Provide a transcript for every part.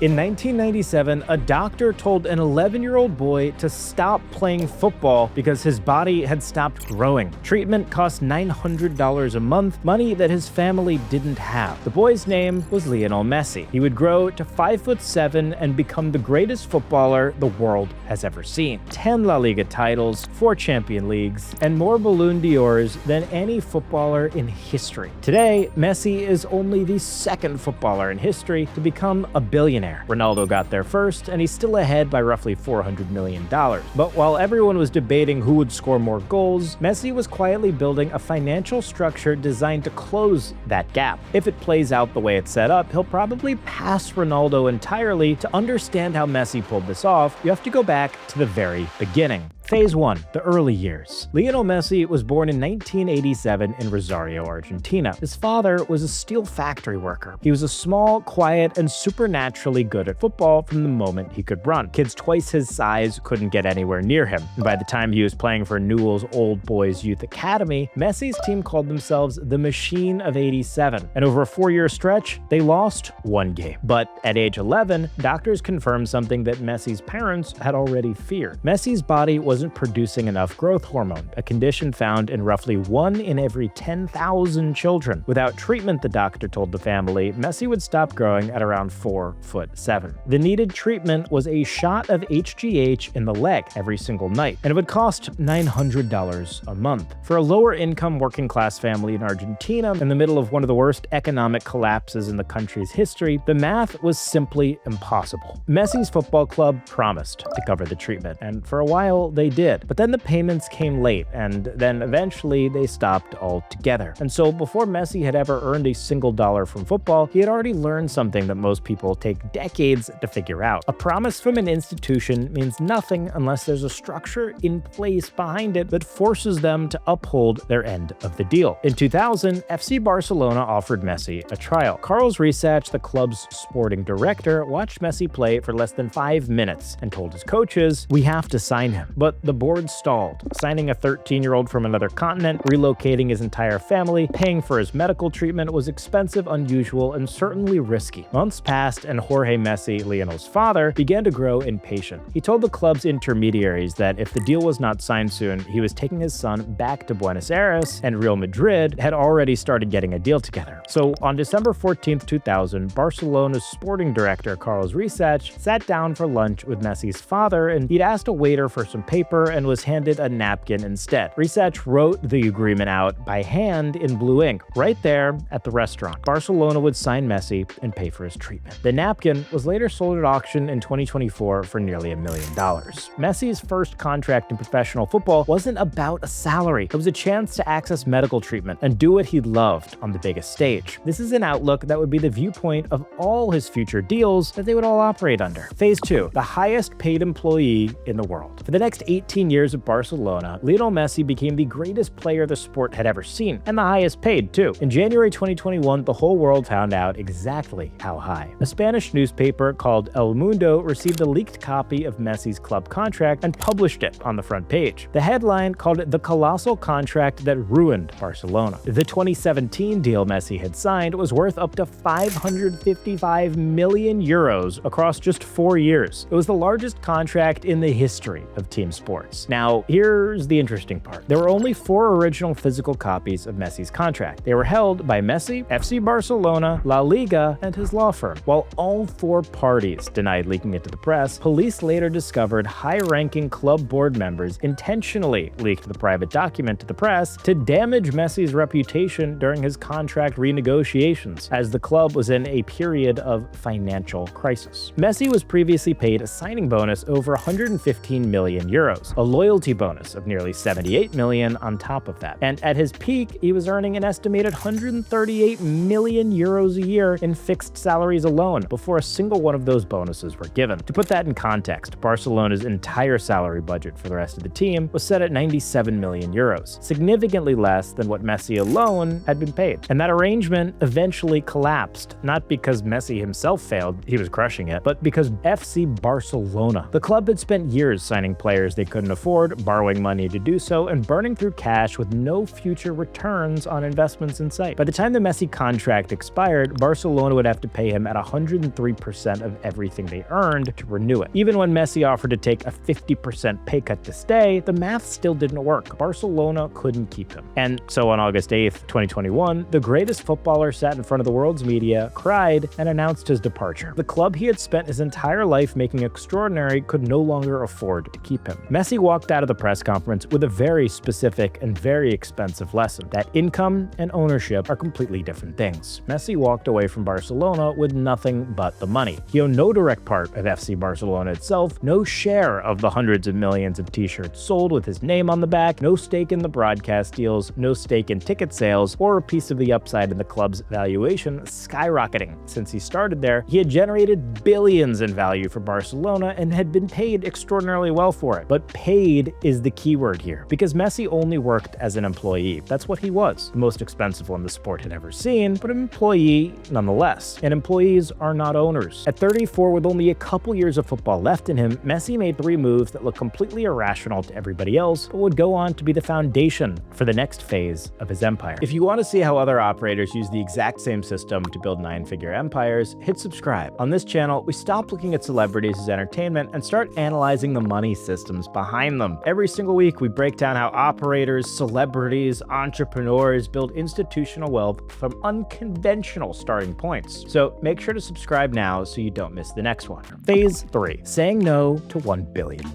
In 1997, a doctor told an 11-year-old boy to stop playing football because his body had stopped growing. Treatment cost $900 a month, money that his family didn't have. The boy's name was Lionel Messi. He would grow to 5'7" and become the greatest footballer the world has ever seen. 10 La Liga titles, 4 Champions Leagues, and more Ballon d'Ors than any footballer in history. Today, Messi is only the second footballer in history to become a billionaire. Ronaldo got there first, and he's still ahead by roughly $400 million. But while everyone was debating who would score more goals, Messi was quietly building a financial structure designed to close that gap. If it plays out the way it's set up, he'll probably pass Ronaldo entirely. To understand how Messi pulled this off, you have to go back to the very beginning. Phase 1, the early years. Lionel Messi was born in 1987 in Rosario, Argentina. His father was a steel factory worker. He was a small, quiet, and supernaturally good at football from the moment he could run. Kids twice his size couldn't get anywhere near him. And by the time he was playing for Newell's Old Boys Youth Academy, Messi's team called themselves the Machine of 87. And over a 4-year stretch, they lost 1 game. But at age 11, doctors confirmed something that Messi's parents had already feared. Messi's body wasn't producing enough growth hormone, a condition found in roughly 1 in every 10,000 children. Without treatment, the doctor told the family, Messi would stop growing at around 4'7". The needed treatment was a shot of HGH in the leg every single night, and it would cost $900 a month. For a lower-income working-class family in Argentina, in the middle of one of the worst economic collapses in the country's history, the math was simply impossible. Messi's football club promised to cover the treatment, and for a while they did. But then the payments came late, and then eventually they stopped altogether. And so before Messi had ever earned a single dollar from football, he had already learned something that most people take decades to figure out. A promise from an institution means nothing unless there's a structure in place behind it that forces them to uphold their end of the deal. In 2000, FC Barcelona offered Messi a trial. Carlos Risach, the club's sporting director, watched Messi play for less than 5 minutes and told his coaches, "We have to sign him." But the board stalled. Signing a 13-year-old from another continent, relocating his entire family, paying for his medical treatment was expensive, unusual, and certainly risky. Months passed, and Jorge Messi, Lionel's father, began to grow impatient. He told the club's intermediaries that if the deal was not signed soon, he was taking his son back to Buenos Aires, and Real Madrid had already started getting a deal together. So on December 14, 2000, Barcelona's sporting director, Carlos Risach, sat down for lunch with Messi's father, and he'd asked a waiter for some paper and was handed a napkin instead. Risach wrote the agreement out by hand in blue ink, right there at the restaurant. Barcelona would sign Messi and pay for his treatment. The napkin was later sold at auction in 2024 for nearly $1 million. Messi's first contract in professional football wasn't about a salary. It was a chance to access medical treatment and do what he loved on the biggest stage. This is an outlook that would be the viewpoint of all his future deals that they would all operate under. Phase 2, the highest paid employee in the world. For the next 18 years at Barcelona, Lionel Messi became the greatest player the sport had ever seen, and the highest paid too. In January 2021, the whole world found out exactly how high. A Spanish newspaper called El Mundo received a leaked copy of Messi's club contract and published it on the front page. The headline called it the colossal contract that ruined Barcelona. The 2017 deal Messi had signed was worth up to 555 million euros across just 4 years. It was the largest contract in the history of team sports. Now, here's the interesting part. There were only 4 original physical copies of Messi's contract. They were held by Messi, FC Barcelona, La Liga, and his law firm. While all 4 parties denied leaking it to the press, police later discovered high-ranking club board members intentionally leaked the private document to the press to damage Messi's reputation during his contract renegotiations, as the club was in a period of financial crisis. Messi was previously paid a signing bonus over 115 million euros, a loyalty bonus of nearly 78 million on top of that. And at his peak, he was earning an estimated 138 million euros a year in fixed salaries alone before a single one of those bonuses were given. To put that in context, Barcelona's entire salary budget for the rest of the team was set at 97 million euros, significantly less than what Messi alone had been paid. And that arrangement eventually collapsed, not because Messi himself failed, he was crushing it, but because FC Barcelona. The club had spent years signing players they couldn't afford, borrowing money to do so, and burning through cash with no future returns on investments in sight. By the time the Messi contract expired, Barcelona would have to pay him at 103% of everything they earned to renew it. Even when Messi offered to take a 50% pay cut to stay, the math still didn't work. Barcelona couldn't keep him. And so on August 8th, 2021, the greatest footballer sat in front of the world's media, cried, and announced his departure. The club he had spent his entire life making extraordinary could no longer afford to keep him. Messi walked out of the press conference with a very specific and very expensive lesson that income and ownership are completely different things. Messi walked away from Barcelona with nothing but the money. He owned no direct part of FC Barcelona itself, no share of the hundreds of millions of t-shirts sold with his name on the back, no stake in the broadcast deals, no stake in ticket sales, or a piece of the upside in the club's valuation skyrocketing. Since he started there, he had generated billions in value for Barcelona and had been paid extraordinarily well for it. But paid is the key word here, because Messi only worked as an employee. That's what he was. The most expensive one the sport had ever seen, but an employee nonetheless. And employees are not owners. At 34, with only a couple years of football left in him, Messi made 3 moves that looked completely irrational to everybody else, but would go on to be the foundation for the next phase of his empire. If you want to see how other operators use the exact same system to build 9-figure empires, hit subscribe. On this channel, we stop looking at celebrities as entertainment and start analyzing the money systems behind them. Every single week, we break down how operators, celebrities, entrepreneurs build institutional wealth from unconventional starting points. So make sure to subscribe now so you don't miss the next one. Phase 3, saying no to $1 billion.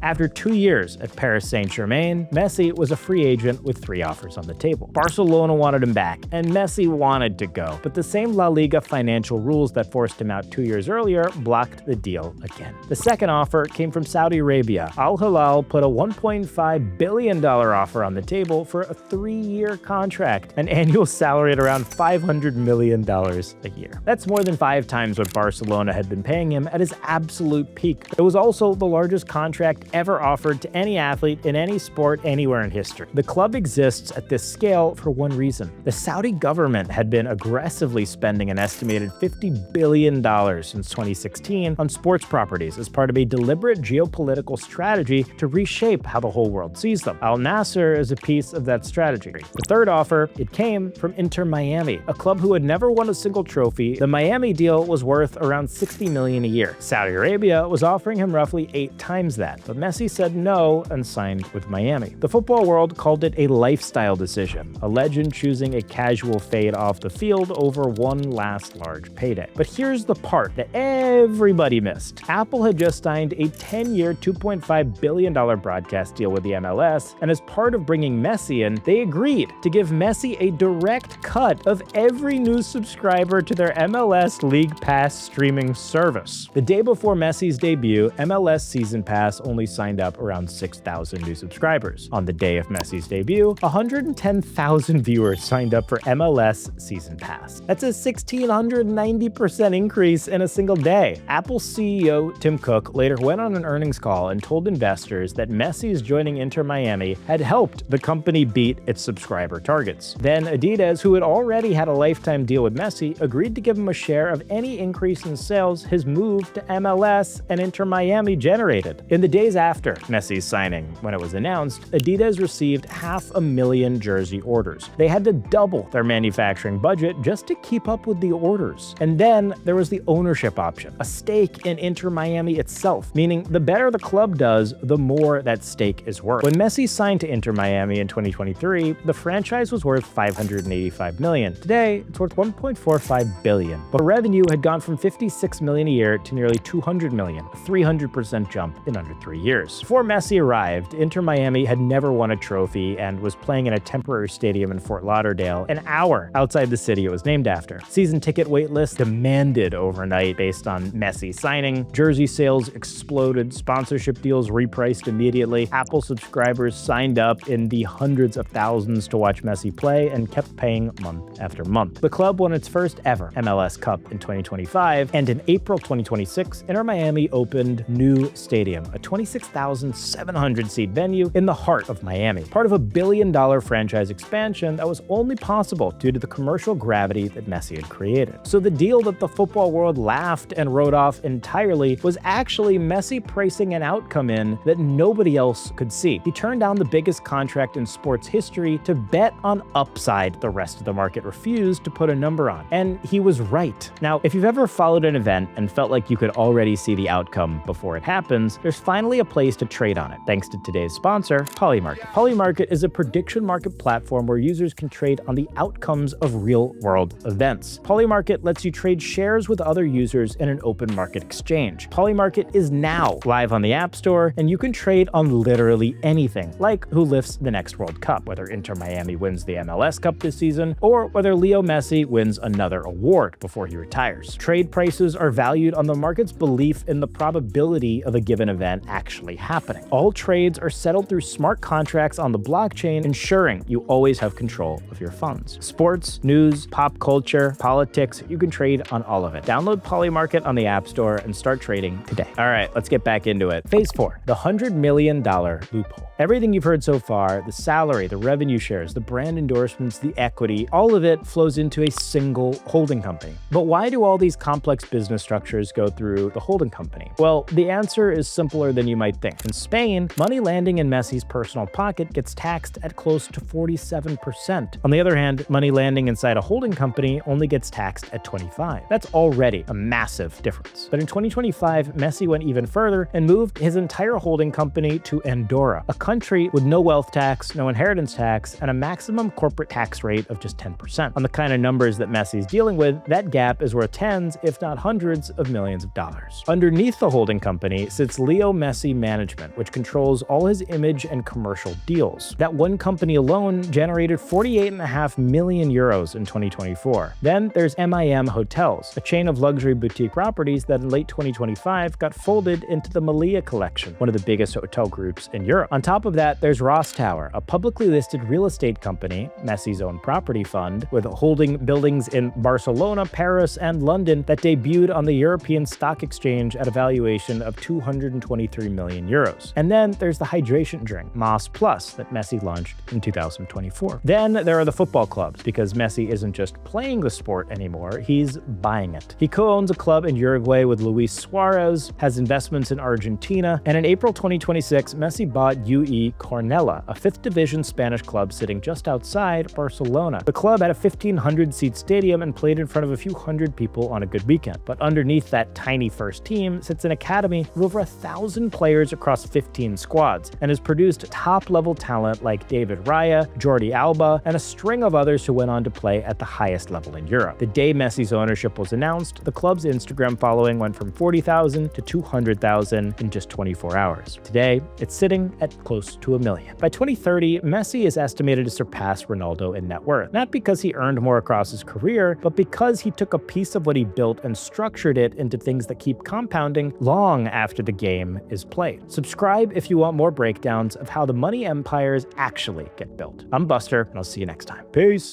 After 2 years at Paris Saint-Germain, Messi was a free agent with 3 offers on the table. Barcelona wanted him back, and Messi wanted to go, but the same La Liga financial rules that forced him out 2 years earlier blocked the deal again. The second offer came from Saudi Arabia. Al-Hilal put a $1.5 billion offer on the table for a 3-year contract, an annual salary at around $500 million a year. That's more than 5 times what Barcelona had been paying him at his absolute peak. It was also the largest contract ever offered to any athlete in any sport anywhere in history. The club exists at this scale for one reason. The Saudi government had been aggressively spending an estimated $50 billion since 2016 on sports properties as part of a deliberate geopolitical strategy to reshape how the whole world sees them. Al Nassr is a piece of that strategy. The third offer, it came from Inter Miami, a club who had never won a single trophy. The Miami deal was worth around $60 million a year. Saudi Arabia was offering him roughly 8 times that, but Messi said no and signed with Miami. The football world called it a lifestyle decision, a legend choosing a casual fade off the field over one last large payday. But here's the part that everybody missed. Apple had just signed a 10-year, $2.5 billion broadcast deal with the MLS, and as part of bringing Messi in, they agreed to give Messi a direct cut of every new subscriber to their MLS League Pass streaming service. The day before Messi's debut, MLS Season Pass only signed up around 6,000 new subscribers. On the day of Messi's debut, 110,000 viewers signed up for MLS Season Pass. That's a 1,690% increase in a single day. Apple CEO Tim Cook later went on an earnings call and told investors that Messi's joining Inter Miami had helped the company beat its subscriber targets. Then Adidas, who had already had a lifetime deal with Messi, agreed to give him a share of any increase in sales his move to MLS and Inter Miami generated. In the days after Messi's signing, when it was announced, Adidas received 500,000 jersey orders. They had to double their manufacturing budget just to keep up with the orders. And then there was the ownership option, a stake in Inter Miami itself, meaning the better the club does, the more that stake is worth. When Messi signed to Inter Miami in 2023, the franchise was worth $585 million. Today, it's worth $1.45 billion. But revenue had gone from $56 million a year to nearly $200 million, a 300% jump in under 3 years. Before Messi arrived, Inter Miami had never won a trophy and was playing in a temporary stadium in Fort Lauderdale, an hour outside the city it was named after. Season ticket waitlists demanded overnight based on Messi signing. Jersey sales exploded, sponsorship deals repriced immediately. Apple subscribers signed up in the hundreds of thousands to watch Messi play and kept paying month after month. The club won its first ever MLS Cup in 2025, and in April 2026, Inter Miami opened New Stadium, a 26,700-seat venue in the heart of Miami, part of a $1 billion franchise expansion that was only possible due to the commercial gravity that Messi had created. So the deal that the football world laughed and wrote off entirely was actually Messi pricing an outcome in that nobody else could see. He turned down the biggest contract in sports history to bet on upside the rest of the market refused to put a number on. And he was right. Now, if you've ever followed an event and felt like you could already see the outcome before it happens, there's finally a place to trade on it, thanks to today's sponsor, Polymarket. Polymarket is a prediction market platform where users can trade on the outcomes of real-world events. Polymarket lets you trade shares with other users in an open market exchange. Polymarket is now live on the App Store, and you can trade on literally anything, like who lifts the next World Cup, whether Inter Miami wins the MLS Cup this season, or whether Leo Messi wins another award before he retires. Trade prices are valued on the market's belief in the probability of a given event actually happening. All trades are settled through smart contracts on the blockchain, ensuring you always have control of your funds. Sports, news, pop culture, politics, you can trade on all of it. Download Polymarket on the App Store and start trading today. All right, let's get back into it. Phase 4, the $100 million loophole. Everything you've heard so far, the salary, the revenue shares, the brand endorsements, the equity, all of it flows into a single holding company. But why do all these complex business structures go through the holding company? Well, the answer is simpler than you might think. In Spain, money landing in Messi's personal pocket gets taxed at close to 47%. On the other hand, money landing inside a holding company only gets taxed at 25%. That's already a massive difference. But in 2025, Messi went even further and moved his entire holding company to Andorra, a country with no wealth tax, no inheritance tax, and a maximum corporate tax rate of just 10%. On the kind of numbers that Messi's dealing with, that gap is worth tens, if not hundreds of millions of dollars. Underneath the holding company sits Leo Messi Management, which controls all his image and commercial deals. That one company alone generated 48.5 million euros in 2024. Then there's MIM Hotels, a chain of luxury boutique properties that in late 2025 got folded into the Melia collection, one of the biggest hotel groups in Europe. On top of that, there's Rostower, a publicly listed real estate company, Messi's own property fund, with holding buildings in Barcelona, Paris, and London that debuted on the European Stock Exchange at a valuation of 223 million euros. And then there's the hydration drink, Mas Plus, that Messi launched in 2024. Then there are the football clubs, because Messi isn't just playing the sport anymore, he's buying it. He co-owns a club in Uruguay with Luis Suarez, has investments in Argentina, and in April 2026, Messi bought UE Cornellà, a 5th division Spanish club sitting just outside Barcelona. The club had a 1,500-seat stadium and played in front of a few hundred people on a good weekend. But underneath that tiny first team sits an academy of over 1,000 players across 15 squads, and has produced top-level talent like David Raya, Jordi Alba, and a string of others who went on to play at the highest level in Europe. The day Messi's ownership was announced, the club's Instagram following went from 40,000 to 200,000 in just 24 hours. Today, it's sitting at close to 1 million. By 2030, Messi is estimated to surpass Ronaldo in net worth, not because he earned more across his career, but because he took a piece of what he built and structured it into things that keep compounding long after the game is played. Subscribe if you want more breakdowns of how the money empires actually get built. I'm Buster, and I'll see you next time. Peace.